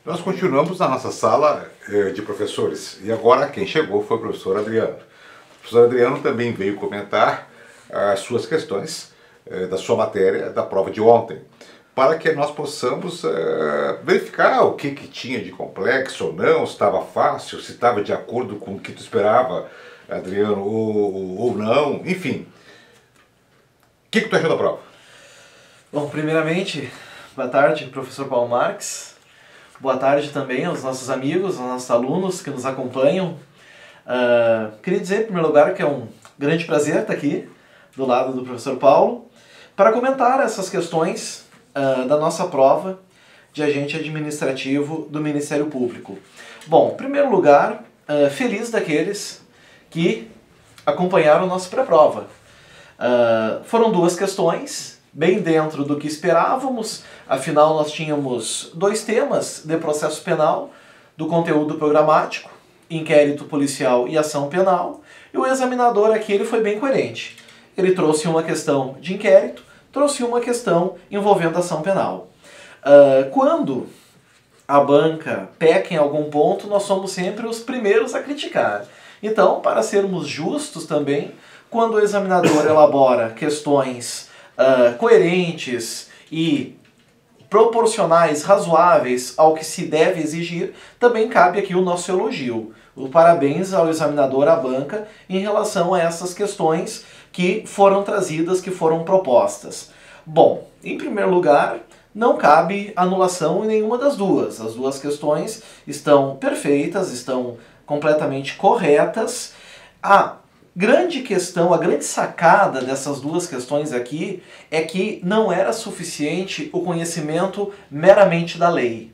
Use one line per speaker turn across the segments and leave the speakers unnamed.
Nós continuamos na nossa sala de professores e agora quem chegou foi o professor Adriano. O professor Adriano também veio comentar as suas questões da sua matéria da prova de ontem, para que nós possamos verificar o que tinha de complexo ou não, se estava fácil, se estava de acordo com o que tu esperava, Adriano, ou não, enfim. O que tu achou da prova?
Bom, primeiramente, boa tarde, professor Paulo Marques. Boa tarde também aos nossos amigos, aos nossos alunos que nos acompanham. Queria dizer, em primeiro lugar, que é um grande prazer estar aqui, do lado do professor Paulo, para comentar essas questões da nossa prova de agente administrativo do Ministério Público. Bom, em primeiro lugar, feliz daqueles que acompanharam nossa pré-prova. Foram duas questões, bem dentro do que esperávamos, afinal nós tínhamos dois temas de processo penal, do conteúdo programático, inquérito policial e ação penal, e o examinador aqui ele foi bem coerente. Ele trouxe uma questão de inquérito, trouxe uma questão envolvendo ação penal. Quando a banca peca em algum ponto, nós somos sempre os primeiros a criticar. Então, para sermos justos também, quando o examinador elabora questões coerentes e proporcionais, razoáveis ao que se deve exigir, também cabe aqui o nosso elogio. O parabéns ao examinador, à banca, em relação a essas questões que foram trazidas, que foram propostas. Bom, em primeiro lugar, não cabe anulação em nenhuma das duas. As duas questões estão perfeitas, estão completamente corretas. A grande questão, a grande sacada dessas duas questões aqui é que não era suficiente o conhecimento meramente da lei.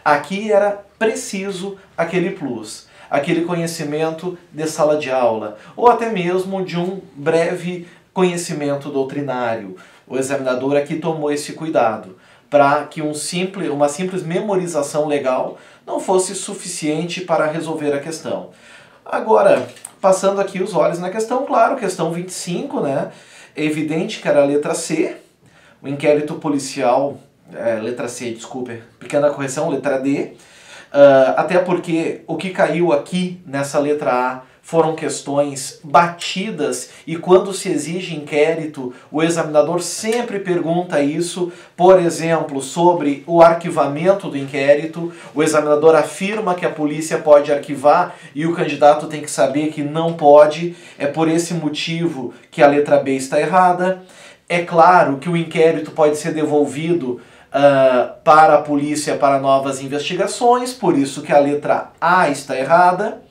Aqui era preciso aquele plus, aquele conhecimento de sala de aula, ou até mesmo de um breve conhecimento doutrinário. O examinador aqui tomou esse cuidado para que uma simples memorização legal não fosse suficiente para resolver a questão. Agora, passando aqui os olhos na questão, claro, questão 25, né? É evidente que era a letra C, o inquérito policial, letra C, desculpe, pequena correção, letra D, até porque o que caiu aqui nessa letra A foram questões batidas e quando se exige inquérito, o examinador sempre pergunta isso, por exemplo, sobre o arquivamento do inquérito, o examinador afirma que a polícia pode arquivar e o candidato tem que saber que não pode, é por esse motivo que a letra B está errada. É claro que o inquérito pode ser devolvido para a polícia para novas investigações, por isso que a letra A está errada.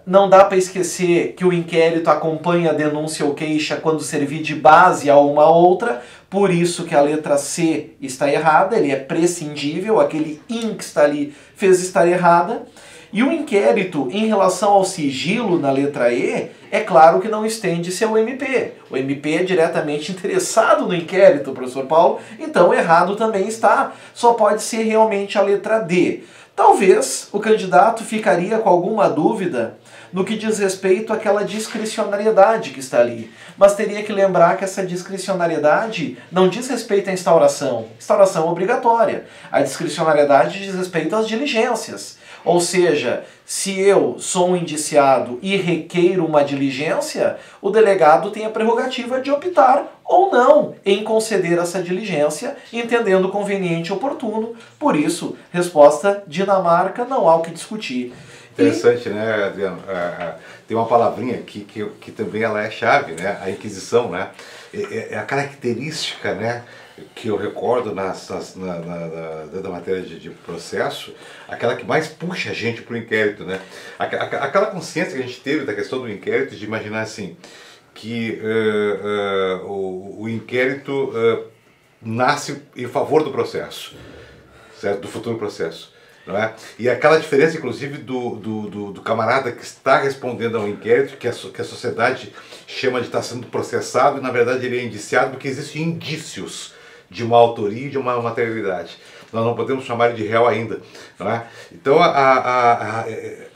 Não dá para esquecer que o inquérito acompanha a denúncia ou queixa quando servir de base a uma outra, por isso que a letra C está errada, ele é prescindível, aquele IN que está ali fez estar errada. E o inquérito em relação ao sigilo na letra E, é claro que não estende-se ao MP. O MP é diretamente interessado no inquérito, professor Paulo, então errado também está, só pode ser realmente a letra D. Talvez o candidato ficaria com alguma dúvida no que diz respeito àquela discricionariedade que está ali. Mas teria que lembrar que essa discricionariedade não diz respeito à instauração. Instauração obrigatória. A discricionariedade diz respeito às diligências. Ou seja, se eu sou um indiciado e requeiro uma diligência, o delegado tem a prerrogativa de optar ou não em conceder essa diligência, entendendo conveniente e oportuno. Por isso, resposta Dinamarca, não há o que discutir.
Interessante, né, Adriano? Tem uma palavrinha aqui que também ela é chave, né? A Inquisição, né? É a característica, né, que eu recordo da matéria de processo, aquela que mais puxa a gente para o inquérito, né? Aquela consciência que a gente teve da questão do inquérito, de imaginar assim, que o inquérito nasce em favor do processo, certo? Do futuro processo. Não é? E aquela diferença, inclusive, do camarada que está respondendo ao inquérito, que a sociedade chama de estar sendo processado, e na verdade ele é indiciado porque existem indícios de uma autoria e de uma materialidade. Nós não podemos chamar de réu ainda. Não é? Então,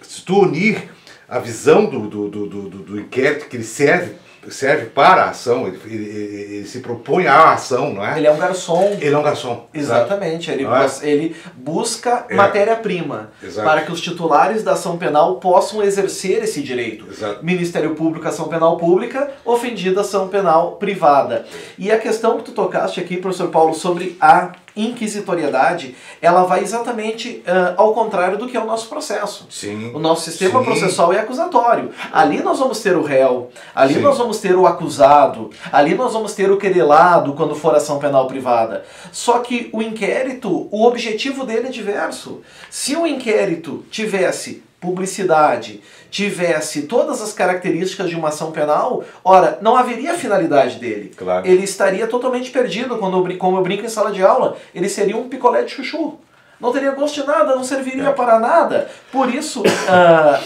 se tu unir a visão do inquérito, que ele serve serve para a ação, ele se propõe à ação, não é?
Ele é um garçom.
Ele é um garçom.
Exatamente, ele busca matéria-prima
Exato.
para que os titulares da ação penal possam exercer esse direito.
Exato.
Ministério Público, ação penal pública, ofendida, ação penal privada. E a questão que tu tocaste aqui, professor Paulo, sobre a inquisitoriedade, ela vai exatamente ao contrário do que é o nosso processo.
Sim.
O nosso sistema
Sim.
processual é acusatório. Ali nós vamos ter o réu, ali
Sim.
nós vamos ter o acusado, ali nós vamos ter o querelado quando for ação penal privada. Só que o inquérito, o objetivo dele é diverso. Se o inquérito tivesse publicidade, tivesse todas as características de uma ação penal, ora, não haveria finalidade dele.
Claro.
Ele estaria totalmente perdido, como eu brinco em sala de aula, ele seria um picolé de chuchu. Não teria gosto de nada, não serviria para nada. Por isso,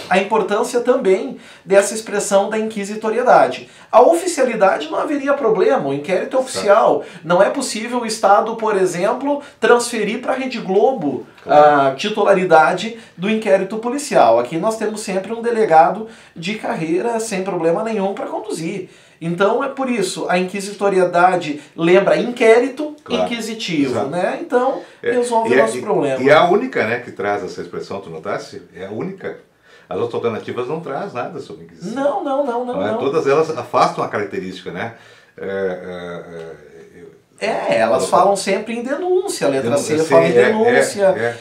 a importância também dessa expressão da inquisitoriedade. A oficialidade não haveria problema, o inquérito é oficial. Não é possível o Estado, por exemplo, transferir para a Rede Globo a titularidade do inquérito policial. Aqui nós temos sempre um delegado de carreira sem problema nenhum para conduzir. Então é por isso, a inquisitoriedade lembra inquérito inquisitivo,
Exato.
né? Então resolve o nosso problema.
E é a única, né, que traz essa expressão, tu notaste? É a única. As outras alternativas não trazem nada sobre inquisição.
Não.
Todas elas afastam a característica, né?
Elas falam sempre em denúncia, a letra C fala em denúncia,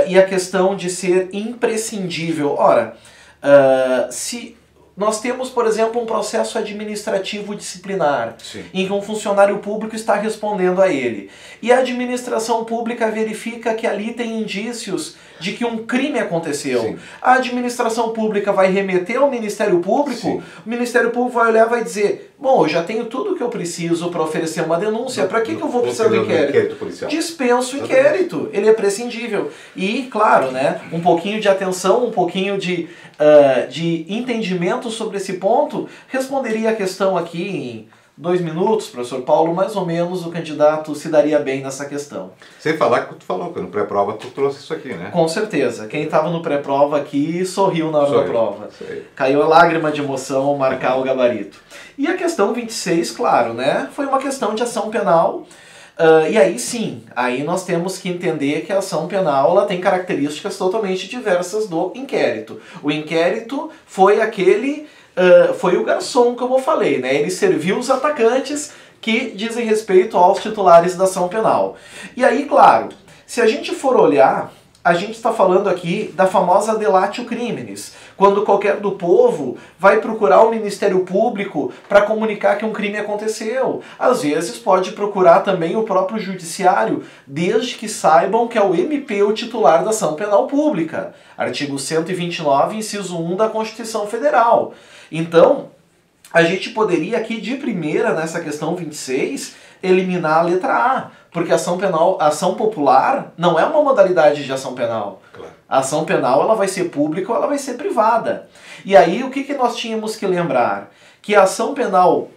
e a questão de ser imprescindível. Ora, se nós temos, por exemplo, um processo administrativo disciplinar, em que um funcionário público está respondendo a ele, e a administração pública verifica que ali tem indícios de que um crime aconteceu.
Sim.
A administração pública vai remeter ao Ministério Público, o Ministério Público vai olhar e vai dizer, bom, eu já tenho tudo o que eu preciso para oferecer uma denúncia, para que eu vou precisar do inquérito? Dispenso o inquérito, ele é prescindível. E, claro, né, um pouquinho de atenção, um pouquinho de entendimento sobre esse ponto, responderia a questão aqui em 2 minutos, professor Paulo, mais ou menos o candidato se daria bem nessa questão.
Sem falar que tu falou, que no pré-prova tu trouxe isso aqui, né?
Com certeza. Quem estava no pré-prova aqui sorriu na hora da prova. Caiu a lágrima de emoção ao marcar o gabarito. E a questão 26, claro, né? Foi uma questão de ação penal. E aí sim, aí nós temos que entender que a ação penal ela tem características totalmente diversas do inquérito. O inquérito foi foi o garçom, como eu falei, né? Ele serviu os atacantes que dizem respeito aos titulares da ação penal. E aí, claro, se a gente for olhar, a gente está falando aqui da famosa delatio criminis, quando qualquer do povo vai procurar o Ministério Público para comunicar que um crime aconteceu. Às vezes pode procurar também o próprio judiciário, desde que saibam que é o MP o titular da ação penal pública. Artigo 129, inciso 1 da Constituição Federal. Então, a gente poderia aqui de primeira, nessa questão 26, eliminar a letra A, porque a ação penal, a ação popular não é uma modalidade de ação penal.
Claro.
A ação penal ela vai ser pública ou ela vai ser privada. E aí o que nós tínhamos que lembrar? Que a ação penal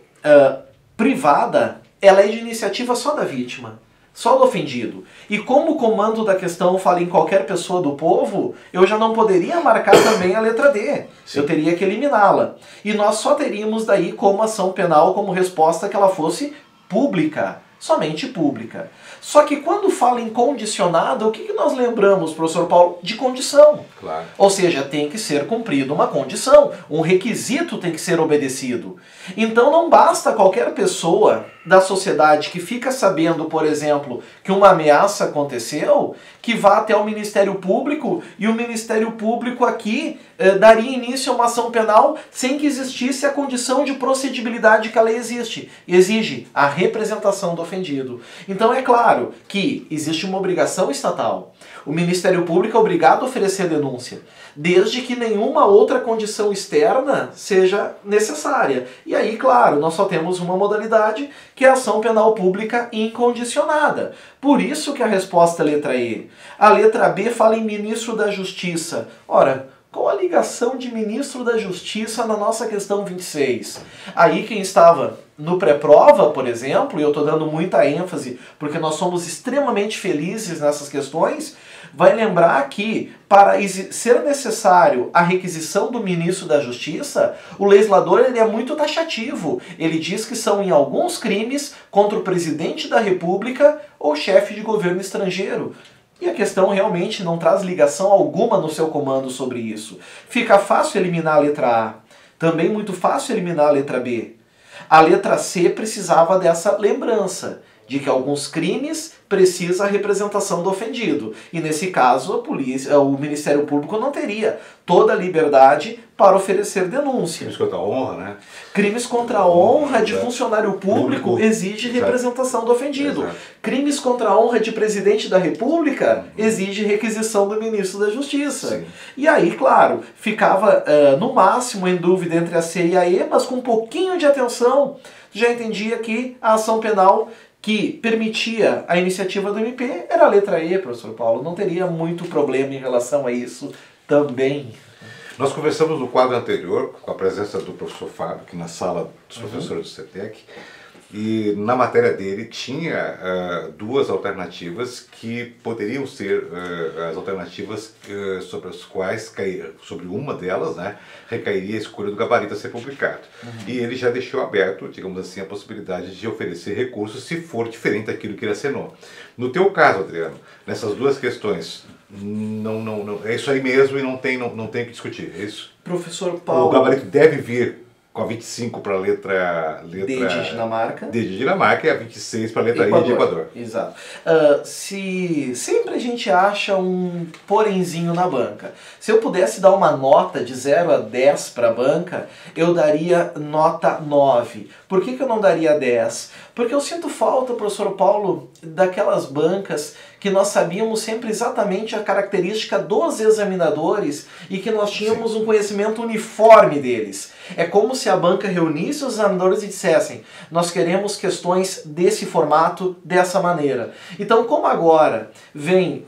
privada ela é de iniciativa só da vítima, só do ofendido. E como o comando da questão fala em qualquer pessoa do povo, eu já não poderia marcar também a letra D. Sim. Eu teria que eliminá-la. E nós só teríamos daí como ação penal, como resposta que ela fosse pública. Somente pública. Só que quando fala em condicionado, o que nós lembramos, professor Paulo? De condição.
Claro.
Ou seja, tem que ser cumprida uma condição, um requisito tem que ser obedecido. Então não basta qualquer pessoa da sociedade que fica sabendo, por exemplo, que uma ameaça aconteceu, que vá até o Ministério Público e o Ministério Público aqui daria início a uma ação penal sem que existisse a condição de procedibilidade que a lei exige a representação do ofendido. Então é claro que existe uma obrigação estatal. O Ministério Público é obrigado a oferecer denúncia, desde que nenhuma outra condição externa seja necessária. E aí, claro, nós só temos uma modalidade, que é a ação penal pública incondicionada. Por isso que a resposta é a letra E. A letra B fala em ministro da Justiça. Ora, qual a ligação de ministro da Justiça na nossa questão 26? Aí quem estava no pré-prova, por exemplo, e eu estou dando muita ênfase porque nós somos extremamente felizes nessas questões, vai lembrar que, para ser necessário a requisição do ministro da Justiça, o legislador ele é muito taxativo. Ele diz que são em alguns crimes contra o presidente da República ou chefe de governo estrangeiro. E a questão realmente não traz ligação alguma no seu comando sobre isso. Fica fácil eliminar a letra A. Também muito fácil eliminar a letra B. A letra C precisava dessa lembrança de que alguns crimes precisa a representação do ofendido. E nesse caso, a polícia, o Ministério Público não teria toda a liberdade para oferecer denúncia.
Crimes contra a honra, né?
Crimes contra a honra de funcionário público exige representação do ofendido.
Exato.
Crimes contra a honra de presidente da República exige requisição do ministro da Justiça.
Sim.
E aí, claro, ficava no máximo em dúvida entre a C e a E, mas com um pouquinho de atenção já entendia que a ação penal que permitia a iniciativa do MP era a letra E, professor Paulo. Não teria muito problema em relação a isso também.
Nós conversamos no quadro anterior, com a presença do professor Fábio, aqui na sala dos professores do CETEC, e na matéria dele tinha duas alternativas que poderiam ser as alternativas sobre as quais, sobre uma delas, né, recairia a escolha do gabarito a ser publicado. E ele já deixou aberto, digamos assim, a possibilidade de oferecer recursos se for diferente daquilo que ele assinou. No teu caso, Adriano, nessas duas questões, não, é isso aí mesmo e não tem o que discutir, é isso?
Professor Paulo...
O gabarito deve vir com a 25 para a letra
D de Dinamarca.
D de Dinamarca e a 26 para a letra I de Equador.
Exato. Se sempre a gente acha um porenzinho na banca. Se eu pudesse dar uma nota de 0 a 10 para a banca, eu daria nota 9. Por que eu não daria 10? Porque eu sinto falta, professor Paulo, daquelas bancas que nós sabíamos sempre exatamente a característica dos examinadores e que nós tínhamos um conhecimento uniforme deles. É como se a banca reunisse os examinadores e dissessem: nós queremos questões desse formato, dessa maneira. Então, como agora vem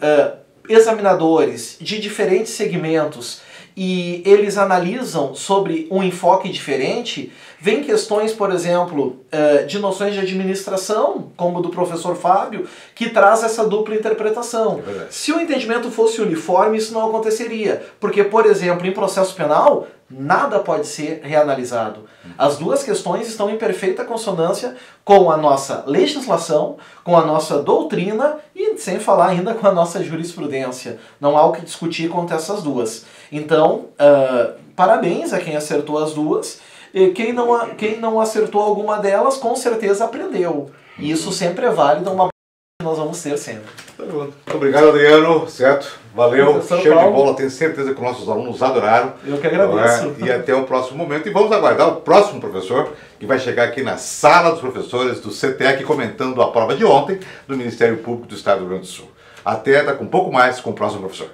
examinadores de diferentes segmentos e eles analisam sobre um enfoque diferente, vem questões, por exemplo, de noções de administração, como do professor Fábio, que traz essa dupla interpretação. Se o entendimento fosse uniforme, isso não aconteceria. Porque, por exemplo, em processo penal, nada pode ser reanalisado. As duas questões estão em perfeita consonância com a nossa legislação, com a nossa doutrina e, sem falar ainda, com a nossa jurisprudência. Não há o que discutir quanto a essas duas. Então, parabéns a quem acertou as duas. E quem não acertou alguma delas, com certeza aprendeu. E isso sempre é válido, uma que nós vamos ter sempre.
Muito obrigado, Adriano, certo? Valeu,
Professor
cheio
Paulo.
de bola, tenho certeza que os nossos alunos adoraram.
Eu que agradeço.
E até o próximo momento. E vamos aguardar o próximo professor, que vai chegar aqui na sala dos professores do CETEC, comentando a prova de ontem do Ministério Público do Estado do Rio Grande do Sul. Até daqui um pouco mais com o próximo professor.